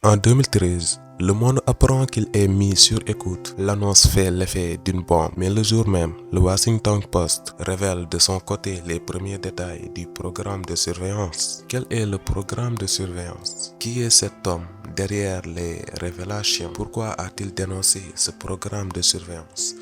En 2013, le monde apprend qu'il est mis sur écoute. L'annonce fait l'effet d'une bombe, mais le jour même, le Washington Post révèle de son côté les premiers détails du programme de surveillance. Quel est le programme de surveillance? Qui est cet homme derrière les révélations? Pourquoi a-t-il dénoncé ce programme de surveillance?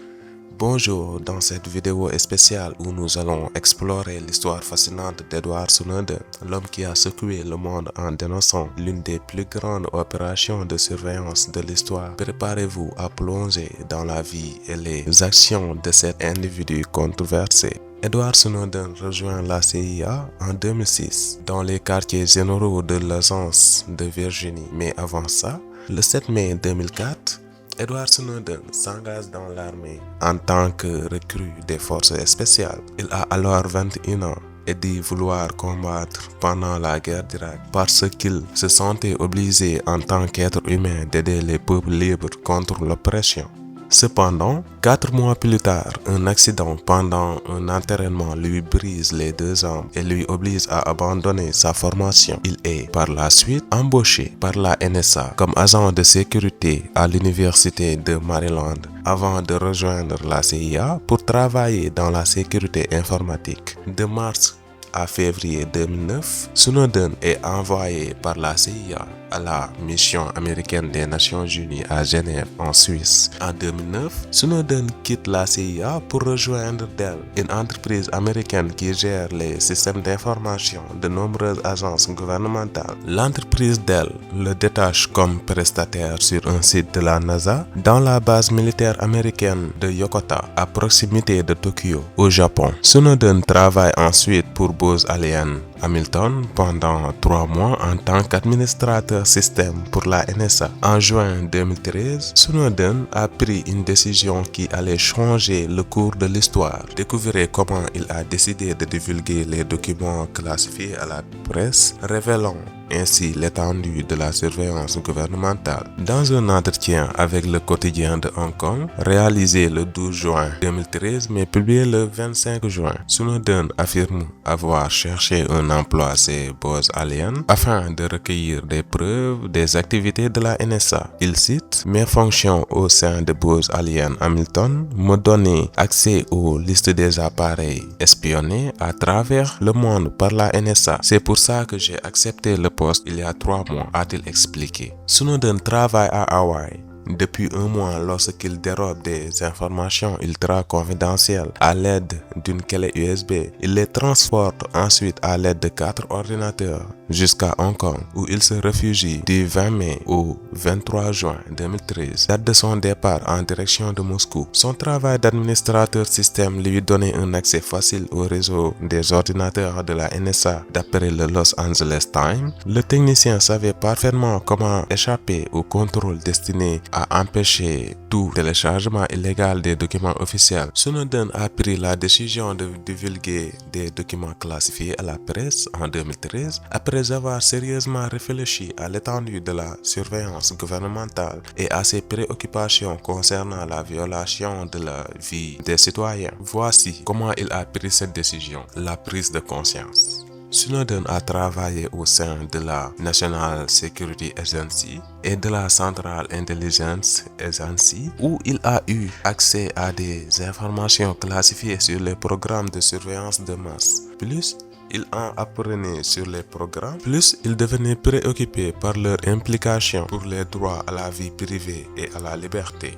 Bonjour, dans cette vidéo spéciale où nous allons explorer l'histoire fascinante d'Edward Snowden, l'homme qui a secoué le monde en dénonçant l'une des plus grandes opérations de surveillance de l'histoire. Préparez-vous à plonger dans la vie et les actions de cet individu controversé. Edward Snowden rejoint la CIA en 2006 dans les quartiers généraux de l'agence de Virginie. Mais avant ça, le 7 mai 2004, Edward Snowden s'engage dans l'armée en tant que recrue des forces spéciales. Il a alors 21 ans et dit vouloir combattre pendant la guerre d'Irak parce qu'il se sentait obligé en tant qu'être humain d'aider les peuples libres contre l'oppression. Cependant, 4 mois plus tard, un accident pendant un entraînement lui brise les 2 jambes et lui oblige à abandonner sa formation. Il est par la suite embauché par la NSA comme agent de sécurité à l'université de Maryland avant de rejoindre la CIA pour travailler dans la sécurité informatique. De mars à février 2009, Snowden est envoyé par la CIA à la mission américaine des Nations Unies à Genève, en Suisse. En 2009, Snowden quitte la CIA pour rejoindre Dell, une entreprise américaine qui gère les systèmes d'information de nombreuses agences gouvernementales. L'entreprise Dell le détache comme prestataire sur un site de la NASA dans la base militaire américaine de Yokota, à proximité de Tokyo, au Japon. Snowden travaille ensuite pour Booz Allen Hamilton pendant 3 mois en tant qu'administrateur système pour la NSA. En juin 2013, Snowden a pris une décision qui allait changer le cours de l'histoire. Découvrez comment il a décidé de divulguer les documents classifiés à la presse, révélant ainsi l'étendue de la surveillance gouvernementale. Dans un entretien avec le quotidien de Hong Kong, réalisé le 12 juin 2013 mais publié le 25 juin, Snowden affirme avoir cherché un emploi chez Booz Allen afin de recueillir des preuves des activités de la NSA. Il cite: mes fonctions au sein de Booz Allen Hamilton me donnaient accès aux listes des appareils espionnés à travers le monde par la NSA. C'est pour ça que j'ai accepté le poste il y a 3 mois, a-t-il expliqué. Snowden travaille à Hawaï depuis 1 mois lorsqu'il dérobe des informations ultra confidentielles à l'aide d'une clé USB. Il les transporte ensuite à l'aide de 4 ordinateurs jusqu'à Hong Kong, où il se réfugie du 20 mai au 23 juin 2013, date de son départ en direction de Moscou. Son travail d'administrateur système lui donnait un accès facile au réseau des ordinateurs de la NSA. D'après le Los Angeles Times, le technicien savait parfaitement comment échapper au contrôle destiné à empêcher tout téléchargement illégal des documents officiels. Snowden a pris la décision de divulguer des documents classifiés à la presse en 2013 après avoir sérieusement réfléchi à l'étendue de la surveillance gouvernementale et à ses préoccupations concernant la violation de la vie des citoyens. Voici comment il a pris cette décision: la prise de conscience. Snowden a travaillé au sein de la National Security Agency et de la Central Intelligence Agency, où il a eu accès à des informations classifiées sur les programmes de surveillance de masse. Plus il en apprenait sur les programmes, plus il devenait préoccupé par leur implication pour les droits à la vie privée et à la liberté.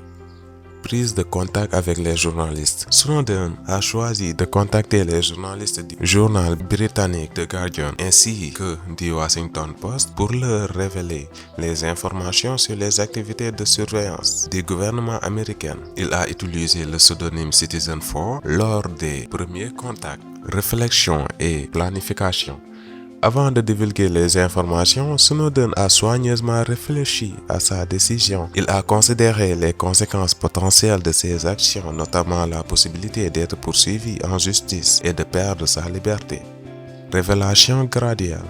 Prise de contact avec les journalistes. Snowden a choisi de contacter les journalistes du journal britannique The Guardian ainsi que du Washington Post pour leur révéler les informations sur les activités de surveillance du gouvernement américain. Il a utilisé le pseudonyme Citizen4 lors des premiers contacts. Réflexion et planification. Avant de divulguer les informations, Snowden a soigneusement réfléchi à sa décision. Il a considéré les conséquences potentielles de ses actions, notamment la possibilité d'être poursuivi en justice et de perdre sa liberté. Révélation graduelle.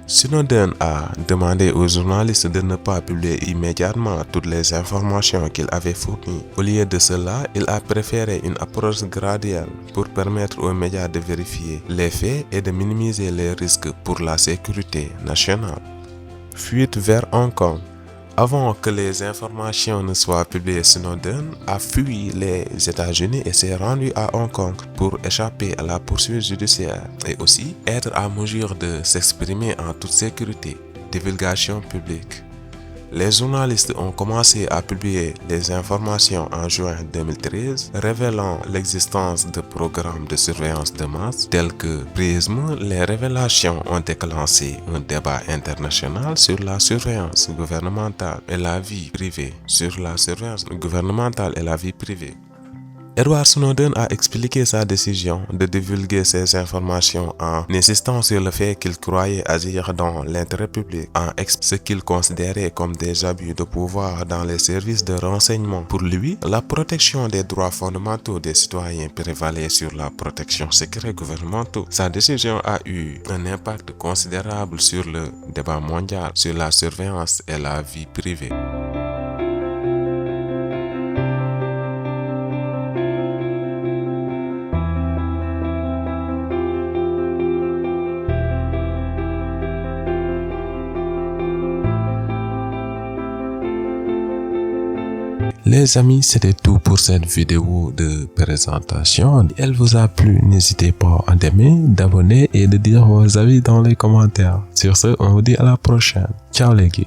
Snowden a demandé aux journalistes de ne pas publier immédiatement toutes les informations qu'il avait fournies. Au lieu de cela, il a préféré une approche graduelle pour permettre aux médias de vérifier les faits et de minimiser les risques pour la sécurité nationale. Fuite vers Hong Kong. Avant que les informations ne soient publiées, Snowden a fui les États-Unis et s'est rendu à Hong Kong pour échapper à la poursuite judiciaire et aussi être à mesure de s'exprimer en toute sécurité. Divulgation publique. Les journalistes ont commencé à publier les informations en juin 2013 révélant l'existence de programmes de surveillance de masse tels que PRISM. Les révélations ont déclenché un débat international sur la surveillance gouvernementale et la vie privée. Edward Snowden a expliqué sa décision de divulguer ces informations en insistant sur le fait qu'il croyait agir dans l'intérêt public, en ce qu'il considérait comme des abus de pouvoir dans les services de renseignement. Pour lui, la protection des droits fondamentaux des citoyens prévalait sur la protection secrète gouvernementale. Sa décision a eu un impact considérable sur le débat mondial sur la surveillance et la vie privée. Les amis, c'était tout pour cette vidéo de présentation. Si elle vous a plu, n'hésitez pas à aimer, d'abonner et de dire vos avis dans les commentaires. Sur ce, on vous dit à la prochaine. Ciao les gars.